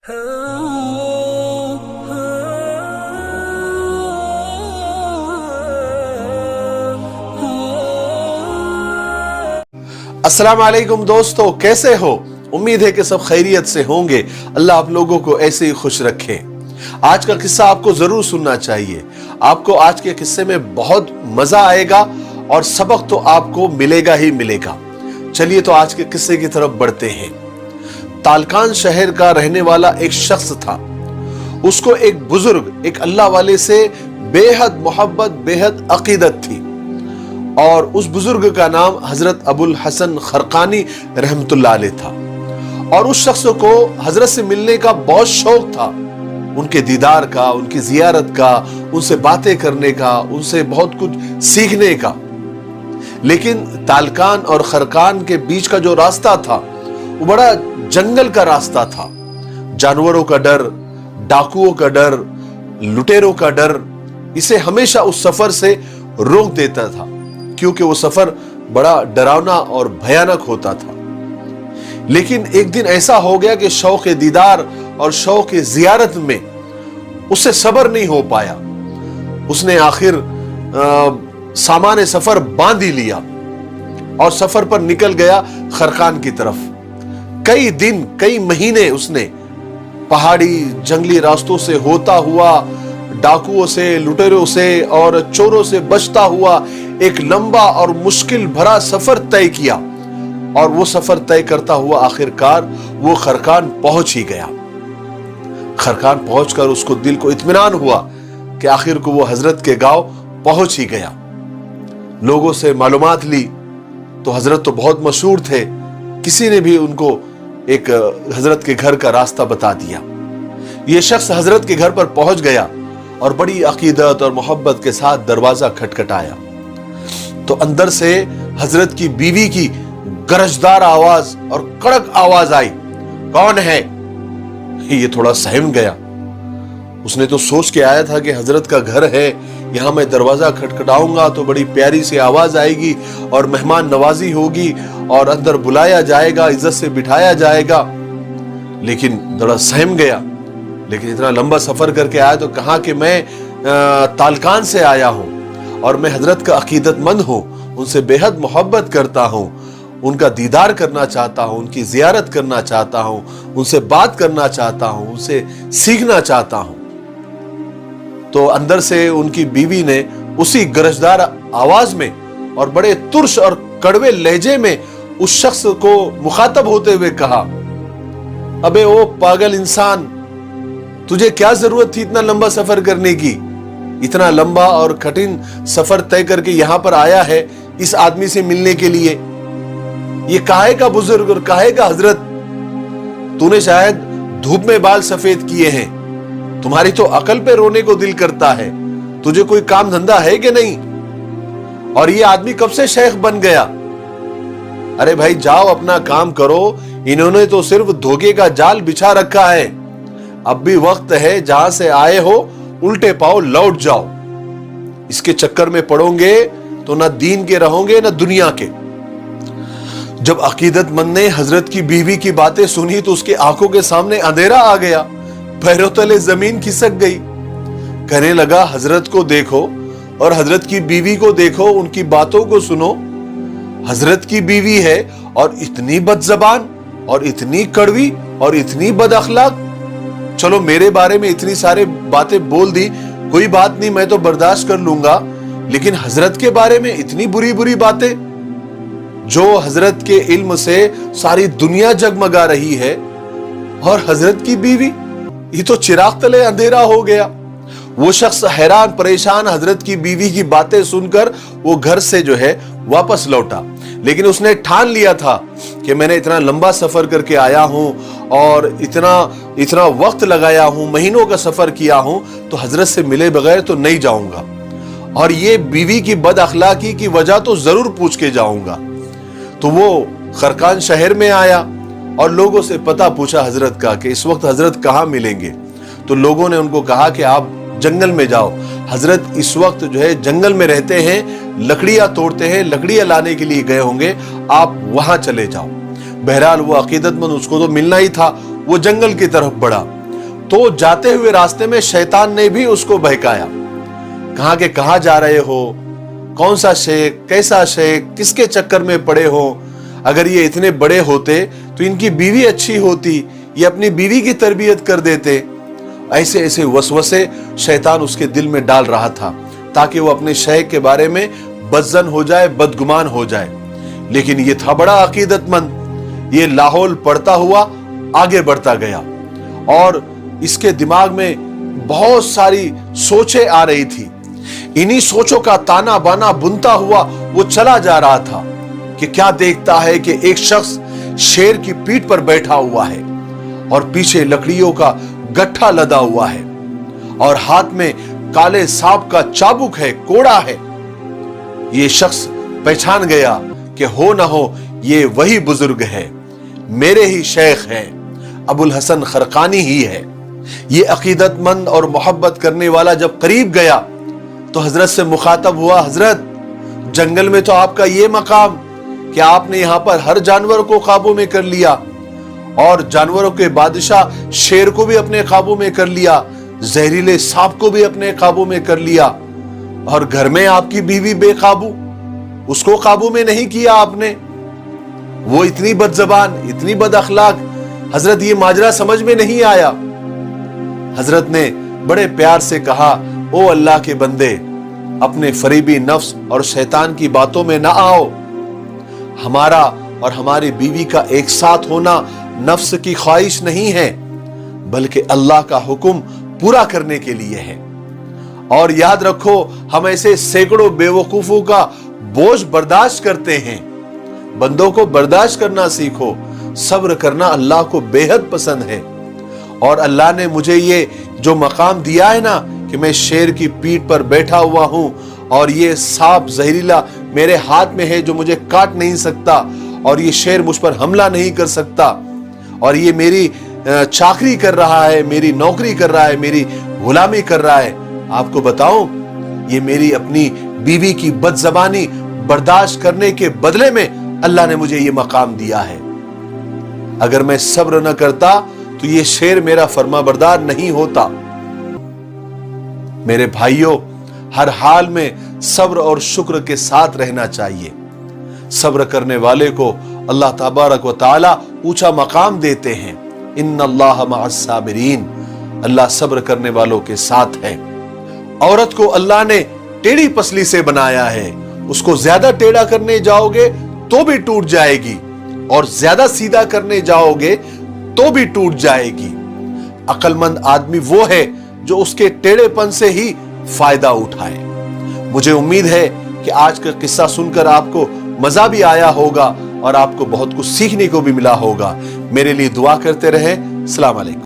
अस्सलाम वालेकुम दोस्तों, कैसे हो? उम्मीद है कि सब खैरियत से होंगे। अल्लाह आप लोगों को ऐसे ही खुश रखे। आज का किस्सा आपको जरूर सुनना चाहिए। आपको आज के किस्से में बहुत मजा आएगा और सबक तो आपको मिलेगा ही मिलेगा। चलिए तो आज के किस्से की तरफ बढ़ते हैं। तालकान शहर का रहने वाला एक शख्स था। उसको एक बुजुर्ग, एक अल्लाह वाले से बेहद मोहब्बत, बेहद अकीदत थी और उस बुजुर्ग का नाम हजरत अबुल हसन खरकानी रहमतुल्लाह अलैह था। और उस शख्स को हजरत से मिलने का बहुत शौक था, उनके दीदार का, उनकी जियारत का, उनसे बातें करने का, उनसे बहुत कुछ सीखने का। लेकिन तालकान और खरकान के बीच का जो रास्ता था वो बड़ा जंगल का रास्ता था। जानवरों का डर, डाकुओं का डर, लुटेरों का डर इसे हमेशा उस सफर से रोक देता था, क्योंकि वो सफर बड़ा डरावना और भयानक होता था। लेकिन एक दिन ऐसा हो गया कि शौक दीदार और शौक जियारत में उससे सब्र नहीं हो पाया। उसने आखिर सामान सफर बांध ही लिया और सफर पर निकल गया खरकान की तरफ। कई दिन, कई महीने उसने पहाड़ी जंगली रास्तों से होता हुआ, डाकुओं से, लुटेरों से और चोरों से बचता हुआ एक लंबा और मुश्किल भरा सफर तय किया। और वो सफर तय करता हुआ आखिरकार वो खरकान पहुंच ही गया। खरकान पहुंचकर उसको दिल को इत्मीनान हुआ कि आखिर को वो हजरत के गांव पहुंच ही गया। लोगों से मालूमात ली तो हजरत तो बहुत मशहूर थे, किसी ने भी उनको एक हजरत के घर का रास्ता बता दिया। ये शख्स हजरत के घर पर पहुंच गया और बड़ी अकीदत और मोहब्बत के साथ दरवाजा खटखटाया तो अंदर से हजरत की बीवी की गरजदार आवाज और कड़क आवाज आई, कौन है? ये थोड़ा सहम गया। उसने तो सोच के आया था कि हजरत का घर है, यहां मैं दरवाजा खटखटाऊंगा तो बड़ी प्यारी सी आवाज आएगी और मेहमान नवाजी होगी और अंदर बुलाया जाएगा, इज्जत से बिठाया जाएगा। लेकिन थोड़ा सहम गया। लेकिन इतना लंबा सफर करके आया तो कहा कि मैं तालकान से आया हूं और मैं हजरत का अकीदतमंद हूं, उनसे बेहद मोहब्बत करता हूं, उनका दीदार करना चाहता हूं, उनकी जियारत करना चाहता हूं, उनसे बात करना चाहता हूं, उनसे सीखना चाहता हूं। तो अंदर से उनकी बीवी ने उसी गरजदार आवाज में और बड़े तुर्श और कड़वे लहजे में उस शख्स को मुखातब होते हुए कहा, अबे ओ पागल इंसान, तुझे क्या जरूरत थी इतना लंबा सफर करने की? इतना लंबा और कठिन सफर तय करके यहां पर आया है इस आदमी से मिलने के लिए। ये काहे का बुजुर्ग और काहे का हजरत? तूने शायद धूप में बाल सफेद किए हैं, तुम्हारी तो अकल पे रोने को दिल करता है। तुझे कोई काम धंधा है कि नहीं? और ये आदमी कब से शेख बन गया? अरे भाई जाओ अपना काम करो, इन्होंने तो सिर्फ धोखे का जाल बिछा रखा है। अब भी वक्त है, जहां से आए हो उल्टे पांव लौट जाओ। इसके चक्कर में पड़ोगे तो ना दीन के रहोगे ना दुनिया के। जब अकीदतमंद ने हजरत की बीवी की बातें सुनी तो उसकी आंखों के सामने अंधेरा आ गया, पैरों तले जमीन खिसक गई। कहने लगा, हजरत को देखो और हजरत की बीवी को देखो, उनकी बातों को सुनो। हजरत की बीवी है और इतनी बदजबान और इतनी कड़वी और इतनी बदअखलाक। चलो मेरे बारे में इतनी सारी बातें बोल दी, कोई बात नहीं, मैं तो बर्दाश्त कर लूंगा। लेकिन हजरत के बारे में इतनी बुरी बुरी बातें, जो हजरत के इल्म से सारी दुनिया जगमगा रही है, और हजरत की बीवी, ये तो चिराग तले अंधेरा हो गया। वो शख्स हैरान परेशान हजरत की बीवी की बातें सुनकर वो घर से जो है वापस लौटा। लेकिन उसने ठान लिया था कि मैंने इतना लंबा सफर करके आया हूं और इतना वक्त लगाया हूं, महीनों का सफर किया हूं, तो हजरत से मिले बगैर तो नहीं जाऊंगा और ये बीवी की बद अखलाकी की वजह तो जरूर पूछ के जाऊंगा। तो वो खरकान शहर में आया और लोगों से पता पूछा हजरत का कि इस वक्त हजरत कहाँ मिलेंगे। तो लोगों ने उनको कहा कि आप जंगल में जाओ, हजरत इस वक्त जो है जंगल में रहते हैं, लकड़ियां तोड़ते हैं, लकड़ियां लाने के लिए गए होंगे, आप वहां चले जाओ। बहरहाल वो अकीदतमंद, उसको तो मिलना ही था, वो जंगल की तरफ बढ़ा तो जाते हुए रास्ते में शैतान ने भी उसको बहकाया। कहां के कहां जा रहे हो, कौन सा शेख, कैसा शेख, किसके चक्कर में पड़े हो, अगर ये इतने बड़े होते तो इनकी बीवी अच्छी होती, ये अपनी बीवी की तरबियत कर देते। ऐसे ऐसे वसवसे शैतान उसके दिल में डाल रहा था ताकि वो अपने शेख के बारे में बदजन हो जाए, बदगुमान हो जाए। लेकिन ये था बड़ा अकीदतमंद। ये लाहौल पढ़ता हुआ आगे बढ़ता गया और इसके दिमाग में बहुत सारी सोचें आ रही थी। इन्हीं सोचों का ताना बाना बुनता हुआ वो चला जा रहा था कि क्या देखता है कि एक शख्स शेर की पीठ पर बैठा हुआ है और पीछे लकड़ियों का गट्ठा लदा हुआ है और हाथ में काले सांप का चाबुक है, कोड़ा है। ये शख्स पहचान गया कि हो न हो ये वही बुजुर्ग है, मेरे ही शेख हैं, अबुल हसन खरकानी ही है। ये अकीदतमंद और मोहब्बत करने वाला जब करीब गया तो हजरत से मुखातब हुआ, हजरत जंगल में तो आपका ये मकाम कि आपने यहां पर हर जानवर को काबू में कर लिया और जानवरों के बादशाह शेर को भी अपने काबू में कर लिया, जहरीले सांप को भी अपने काबू में कर लिया, और घर में आपकी बीवी बेकाबू, उसको काबू में नहीं किया आपने। वो इतनी बदजबान, इतनी बद अखलाक, हजरत ये माजरा समझ में नहीं आया। हजरत ने बड़े प्यार से कहा, ओ अल्लाह के बंदे, अपने फरीबी नफ्स और शैतान की बातों में ना आओ। हमारा और हमारी बीवी का एक साथ होना नफ्स की ख्वाहिश नहीं है, बल्कि अल्लाह का हुक्म पूरा करने के लिए है। और याद रखो, हम ऐसे सैकड़ों बेवकूफों का बोझ बर्दाश्त करते हैं। बंदों को बर्दाश्त करना सीखो। सब्र करना अल्लाह को बेहद पसंद है। और अल्लाह ने मुझे ये जो मकाम दिया है ना कि मैं शेर की पीठ पर बैठा हुआ हूं और ये सांप जहरीला मेरे हाथ में है जो मुझे काट नहीं सकता, और ये शेर मुझ पर हमला नहीं कर सकता, और ये मेरी चाकरी कर रहा है, मेरी नौकरी कर रहा है, मेरी गुलामी कर रहा है। आपको बताऊं, ये मेरी अपनी बीवी की बदजबानी बर्दाश्त करने के बदले में अल्लाह ने मुझे ये मकाम दिया है। अगर मैं सब्र न करता तो ये शेर मेरा फरमाबरदार नहीं होता। मेरे भाइयों, हर हाल में सब्र और शुक्र के साथ रहना चाहिए। सब्र करने वाले को अल्लाह तबारक व तआला ऊंचा मकाम देते हैं। इन्नल्लाह मअस साबिरीन, अल्लाह सब्र करने वालों के साथ है। औरत को अल्लाह ने टेढ़ी पसली से बनाया है। उसको ज्यादा टेढ़ा करने जाओगे तो भी टूट जाएगी, और ज्यादा सीधा करने जाओगे तो भी टूट जाएगी। अक्लमंद आदमी वो है जो उसके टेढ़ेपन से ही फायदा उठाए। मुझे उम्मीद है कि आज का किस्सा सुनकर आपको मजा भी आया होगा और आपको बहुत कुछ सीखने को भी मिला होगा। मेरे लिए दुआ करते रहें। अस्सलाम वालेकुम।